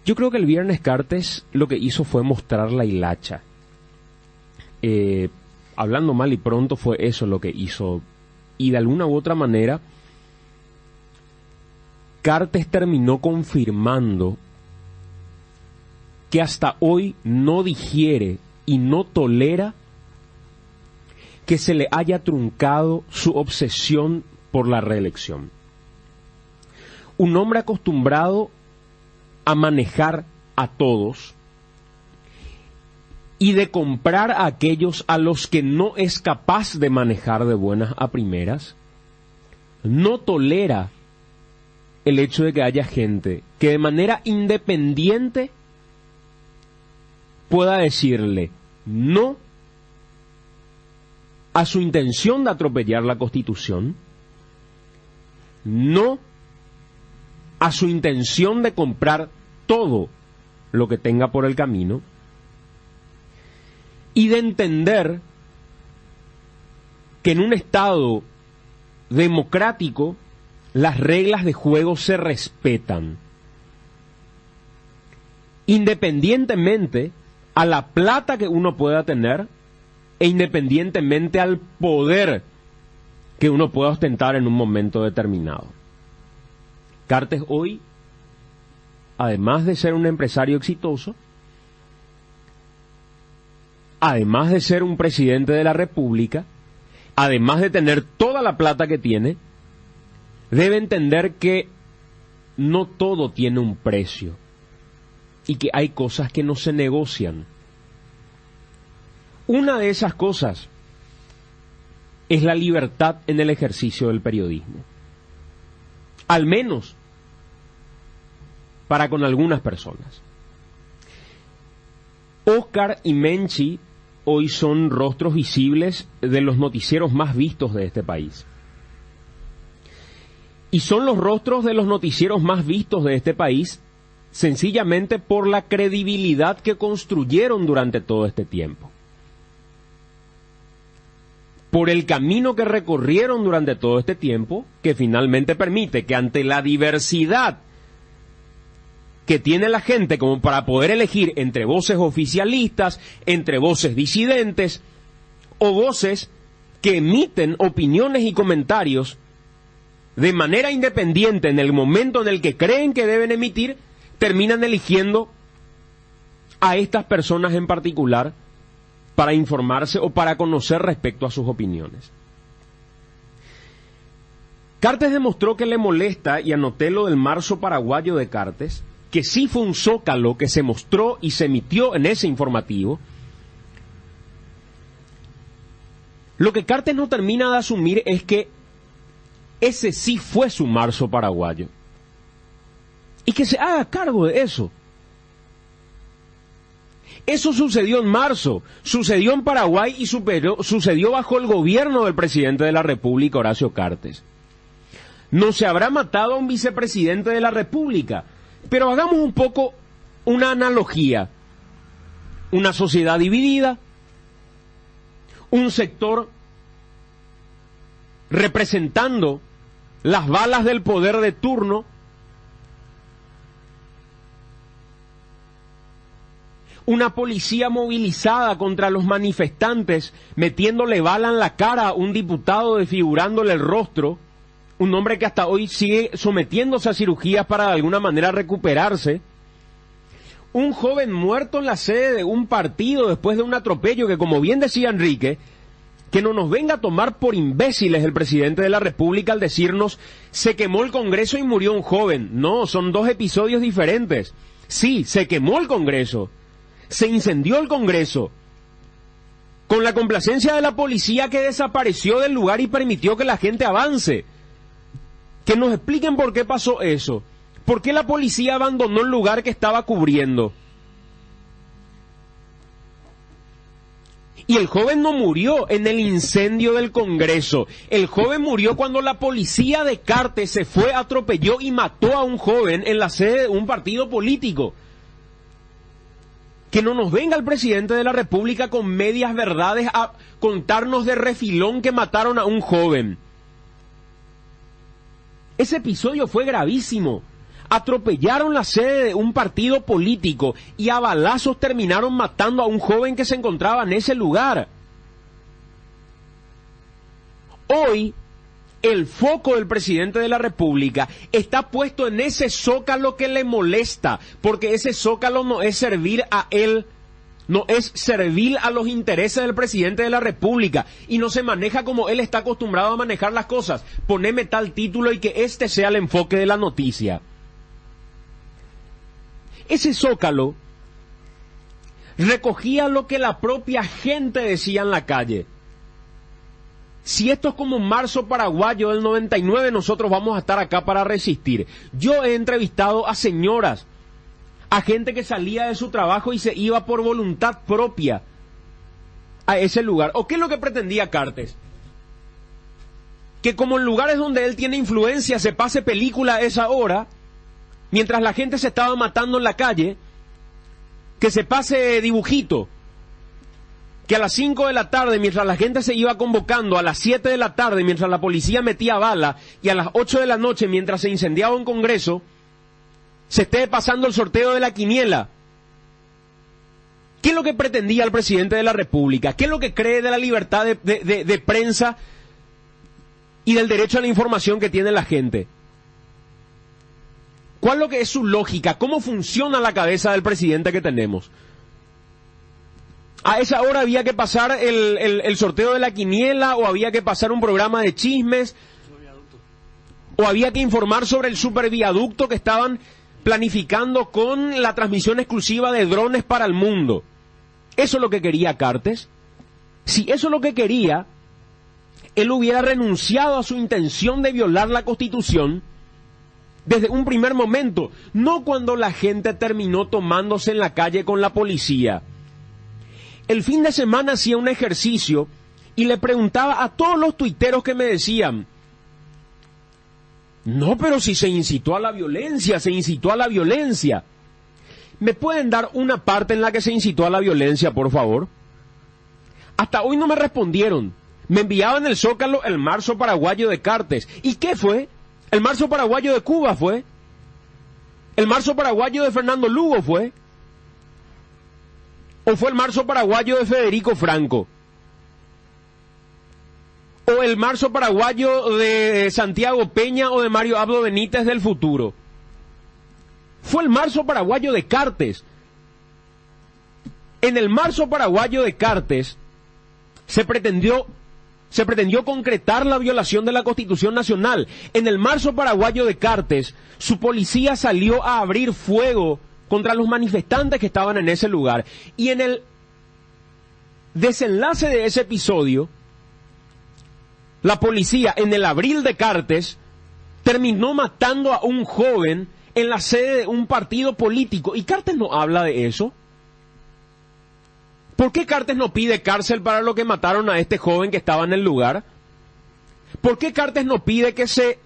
Yo creo que el viernes Cartes lo que hizo fue mostrar la hilacha. Hablando mal y pronto fue eso lo que hizo. Y de alguna u otra manera, Cartes terminó confirmando que hasta hoy no digiere y no tolera que se le haya truncado su obsesión por la reelección. Un hombre acostumbrado a manejar a todos y de comprar a aquellos a los que no es capaz de manejar de buenas a primeras, no tolera el hecho de que haya gente que de manera independiente pueda decirle no a su intención de atropellar la Constitución, no a su intención de comprar todo lo que tenga por el camino, y de entender que en un Estado democrático las reglas de juego se respetan, independientemente a la plata que uno pueda tener e independientemente al poder que uno pueda ostentar en un momento determinado. Cartes hoy, además de ser un empresario exitoso, además de ser un presidente de la República, además de tener toda la plata que tiene, debe entender que no todo tiene un precio y que hay cosas que no se negocian. Una de esas cosas es la libertad en el ejercicio del periodismo. Al menos para con algunas personas. Oscar y Menchi hoy son rostros visibles de los noticieros más vistos de este país. Y son los rostros de los noticieros más vistos de este país sencillamente por la credibilidad que construyeron durante todo este tiempo. Por el camino que recorrieron durante todo este tiempo, que finalmente permite que ante la diversidad que tiene la gente como para poder elegir entre voces oficialistas, entre voces disidentes, o voces que emiten opiniones y comentarios de manera independiente en el momento en el que creen que deben emitir, terminan eligiendo a estas personas en particular para informarse o para conocer respecto a sus opiniones. Cartes demostró que le molesta, y anoté lo del marzo paraguayo de Cartes, que sí fue un zócalo que se mostró y se emitió en ese informativo. Lo que Cartes no termina de asumir es que ese sí fue su marzo paraguayo. Y que se haga cargo de eso. Eso sucedió en marzo, sucedió en Paraguay y sucedió bajo el gobierno del presidente de la República, Horacio Cartes. No se habrá matado a un vicepresidente de la República, pero hagamos un poco una analogía. Una sociedad dividida, un sector representando las balas del poder de turno, una policía movilizada contra los manifestantes, metiéndole bala en la cara a un diputado, desfigurándole el rostro, un hombre que hasta hoy sigue sometiéndose a cirugías para de alguna manera recuperarse, un joven muerto en la sede de un partido después de un atropello que, como bien decía Enrique, que no nos venga a tomar por imbéciles el presidente de la República al decirnos se quemó el Congreso y murió un joven. No, son dos episodios diferentes. Sí, se quemó el Congreso, se incendió el Congreso, con la complacencia de la policía que desapareció del lugar y permitió que la gente avance. Que nos expliquen por qué pasó eso. ¿Por qué la policía abandonó el lugar que estaba cubriendo? Y el joven no murió en el incendio del Congreso. El joven murió cuando la policía de Cartes se fue, atropelló y mató a un joven en la sede de un partido político. Que no nos venga el presidente de la República con medias verdades a contarnos de refilón que mataron a un joven. Ese episodio fue gravísimo. atropellaron la sede de un partido político y a balazos terminaron matando a un joven que se encontraba en ese lugar. Hoy, el foco del presidente de la República está puesto en ese zócalo que le molesta, porque ese zócalo no es servir a él, no es servir a los intereses del presidente de la República, y no se maneja como él está acostumbrado a manejar las cosas. Poneme tal título y que este sea el enfoque de la noticia. Ese zócalo recogía lo que la propia gente decía en la calle. Si esto es como marzo paraguayo del 99, nosotros vamos a estar acá para resistir. Yo he entrevistado a señoras, a gente que salía de su trabajo y se iba por voluntad propia a ese lugar. ¿O qué es lo que pretendía Cartes? Que como en lugares donde él tiene influencia se pase película a esa hora, mientras la gente se estaba matando en la calle, que se pase dibujito, que a las 5 de la tarde, mientras la gente se iba convocando, a las 7 de la tarde, mientras la policía metía bala, y a las 8 de la noche, mientras se incendiaba un congreso, se esté pasando el sorteo de la quiniela. ¿Qué es lo que pretendía el presidente de la República? ¿Qué es lo que cree de la libertad de prensa y del derecho a la información que tiene la gente? ¿Cuál es lo que es su lógica? ¿Cómo funciona la cabeza del presidente que tenemos? A esa hora había que pasar el sorteo de la quiniela, o había que pasar un programa de chismes, o había que informar sobre el superviaducto que estaban planificando con la transmisión exclusiva de drones para el mundo. ¿Eso es lo que quería Cartes? Si eso es lo que quería, él hubiera renunciado a su intención de violar la Constitución desde un primer momento, no cuando la gente terminó tomándose en la calle con la policía. El fin de semana hacía un ejercicio y le preguntaba a todos los tuiteros que me decían: no, pero si se incitó a la violencia, se incitó a la violencia. ¿Me pueden dar una parte en la que se incitó a la violencia, por favor? Hasta hoy no me respondieron. Me enviaban el Zócalo el marzo paraguayo de Cartes. ¿Y qué fue? ¿El marzo paraguayo de Cuba fue? ¿El marzo paraguayo de Fernando Lugo fue? ¿O fue el marzo paraguayo de Federico Franco? ¿O el marzo paraguayo de Santiago Peña o de Mario Abdo Benítez del futuro? Fue el marzo paraguayo de Cartes. En el marzo paraguayo de Cartes se pretendió concretar la violación de la Constitución Nacional. En el marzo paraguayo de Cartes, su policía salió a abrir fuego contra los manifestantes que estaban en ese lugar. Y en el desenlace de ese episodio, la policía, en el abril de Cartes, terminó matando a un joven en la sede de un partido político. ¿Y Cartes no habla de eso? ¿Por qué Cartes no pide cárcel para lo que mataron a este joven que estaba en el lugar? ¿Por qué Cartes no pide que se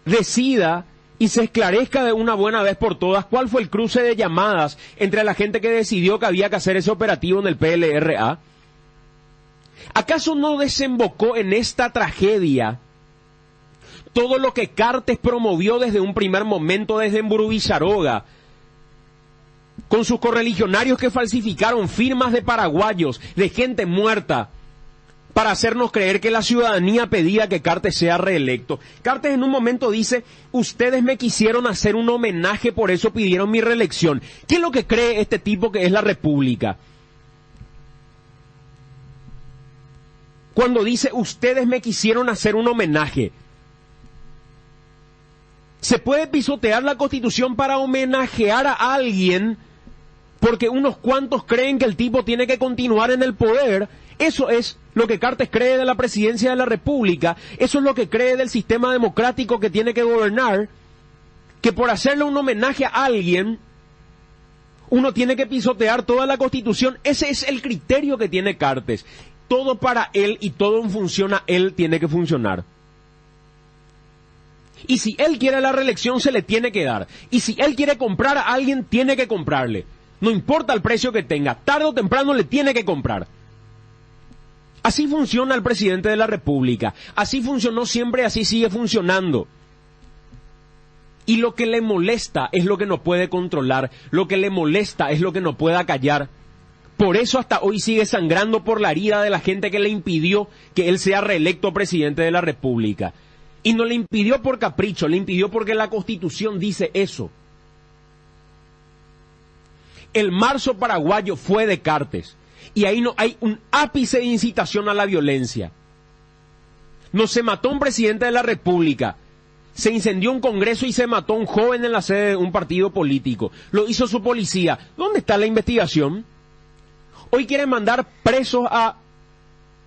decida y se esclarezca de una buena vez por todas cuál fue el cruce de llamadas entre la gente que decidió que había que hacer ese operativo en el PLRA? ¿Acaso no desembocó en esta tragedia todo lo que Cartes promovió desde un primer momento, desde Mburubizaroga, con sus correligionarios que falsificaron firmas de paraguayos, de gente muerta, para hacernos creer que la ciudadanía pedía que Cartes sea reelecto? Cartes en un momento dice: ustedes me quisieron hacer un homenaje, por eso pidieron mi reelección. ¿Qué es lo que cree este tipo que es la República? Cuando dice ustedes me quisieron hacer un homenaje, ¿se puede pisotear la Constitución para homenajear a alguien porque unos cuantos creen que el tipo tiene que continuar en el poder? Eso es lo que Cartes cree de la presidencia de la República, eso es lo que cree del sistema democrático que tiene que gobernar, que por hacerle un homenaje a alguien uno tiene que pisotear toda la Constitución. Ese es el criterio que tiene Cartes. Todo para él y todo en función a él tiene que funcionar. Y si él quiere la reelección, se le tiene que dar. Y si él quiere comprar a alguien, tiene que comprarle. No importa el precio que tenga, tarde o temprano le tiene que comprar. Así funciona el presidente de la República. Así funcionó siempre, así sigue funcionando. Y lo que le molesta es lo que no puede controlar, lo que le molesta es lo que no pueda callar. Por eso hasta hoy sigue sangrando por la herida de la gente que le impidió que él sea reelecto presidente de la República. Y no le impidió por capricho, le impidió porque la Constitución dice eso. El marzo paraguayo fue de Cartes, y ahí no hay un ápice de incitación a la violencia. No se mató un presidente de la República, se incendió un congreso y se mató un joven en la sede de un partido político. Lo hizo su policía. ¿Dónde está la investigación? Hoy quieren mandar presos a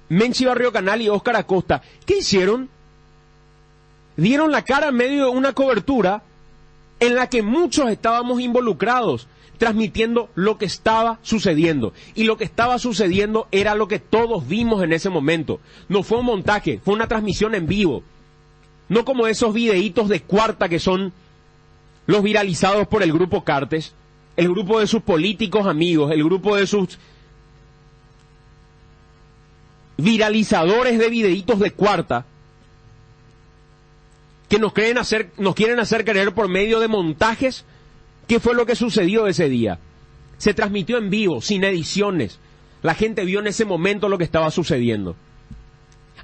Menchi Barrio Canal y Óscar Acosta. ¿Qué hicieron? Dieron la cara en medio de una cobertura en la que muchos estábamos involucrados, transmitiendo lo que estaba sucediendo. Y lo que estaba sucediendo era lo que todos vimos en ese momento. No fue un montaje, fue una transmisión en vivo. No como esos videitos de cuarta que son los viralizados por el grupo Cartes, el grupo de sus políticos amigos, el grupo de sus viralizadores de videitos de cuarta, que nos quieren hacer creer por medio de montajes qué fue lo que sucedió ese día. Se transmitió en vivo, sin ediciones. La gente vio en ese momento lo que estaba sucediendo.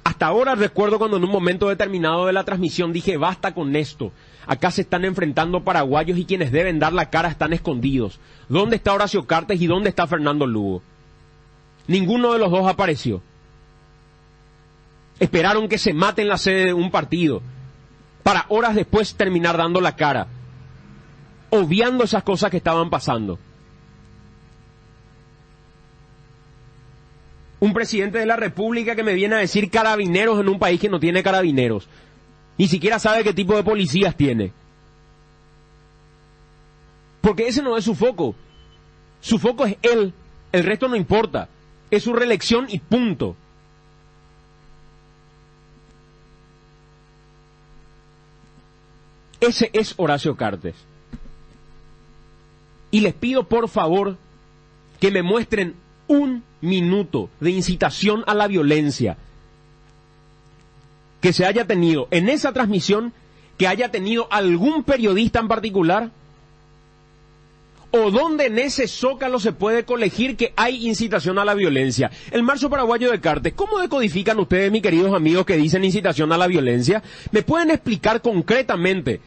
Hasta ahora recuerdo cuando en un momento determinado de la transmisión dije, basta con esto. Acá se están enfrentando paraguayos y quienes deben dar la cara están escondidos. ¿Dónde está Horacio Cartes y dónde está Fernando Lugo? Ninguno de los dos apareció. Esperaron que se mate en la sede de un partido para horas después terminar dando la cara, obviando esas cosas que estaban pasando. Un presidente de la República que me viene a decir carabineros en un país que no tiene carabineros. Ni siquiera sabe qué tipo de policías tiene. Porque ese no es su foco. Su foco es él. El resto no importa. Es su reelección y punto. Ese es Horacio Cartes. Y les pido por favor que me muestren un minuto de incitación a la violencia que se haya tenido en esa transmisión, que haya tenido algún periodista en particular, o donde en ese zócalo se puede colegir que hay incitación a la violencia. El marzo paraguayo de Cartes, ¿cómo decodifican ustedes, mis queridos amigos, que dicen incitación a la violencia? ¿Me pueden explicar concretamente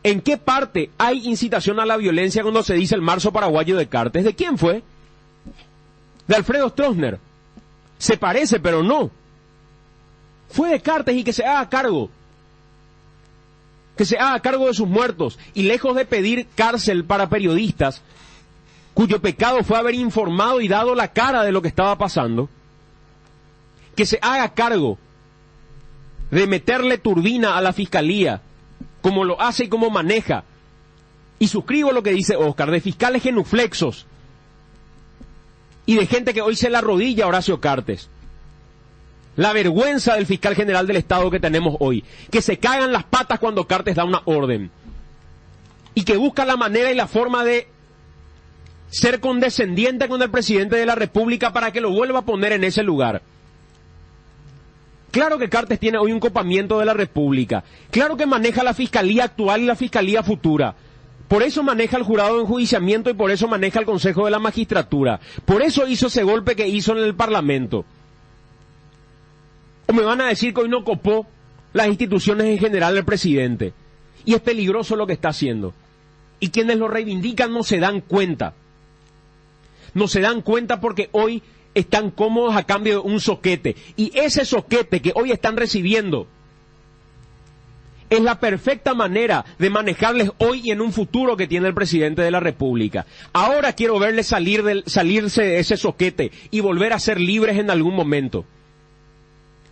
en qué parte hay incitación a la violencia cuando se dice el marzo paraguayo de Cartes? ¿De quién fue? De Alfredo Stroessner. Se parece, pero no. Fue de Cartes, y que se haga cargo. Que se haga cargo de sus muertos. Y lejos de pedir cárcel para periodistas cuyo pecado fue haber informado y dado la cara de lo que estaba pasando, que se haga cargo de meterle turbina a la fiscalía, como lo hace y como maneja. Y suscribo lo que dice Óscar, de fiscales genuflexos y de gente que hoy se la arrodilla a Horacio Cartes. La vergüenza del fiscal general del Estado que tenemos hoy, que se cagan las patas cuando Cartes da una orden y que busca la manera y la forma de ser condescendiente con el presidente de la República para que lo vuelva a poner en ese lugar. Claro que Cartes tiene hoy un copamiento de la República, claro que maneja la fiscalía actual y la fiscalía futura. Por eso maneja el jurado de enjuiciamiento y por eso maneja el Consejo de la Magistratura. Por eso hizo ese golpe que hizo en el Parlamento. O me van a decir que hoy no copó las instituciones en general el presidente. Y es peligroso lo que está haciendo. Y quienes lo reivindican no se dan cuenta. No se dan cuenta porque hoy están cómodos a cambio de un soquete. Y ese soquete que hoy están recibiendo es la perfecta manera de manejarles hoy y en un futuro que tiene el presidente de la República. Ahora quiero verles salirse de ese soquete y volver a ser libres en algún momento.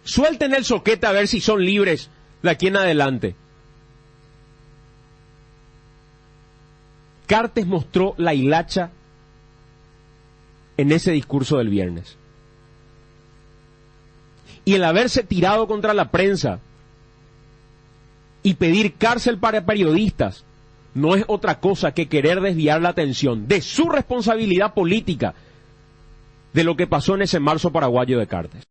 Suelten el soquete a ver si son libres de aquí en adelante. Cartes mostró la hilacha en ese discurso del viernes. Y el haberse tirado contra la prensa y pedir cárcel para periodistas no es otra cosa que querer desviar la atención de su responsabilidad política de lo que pasó en ese marzo paraguayo de Cartes.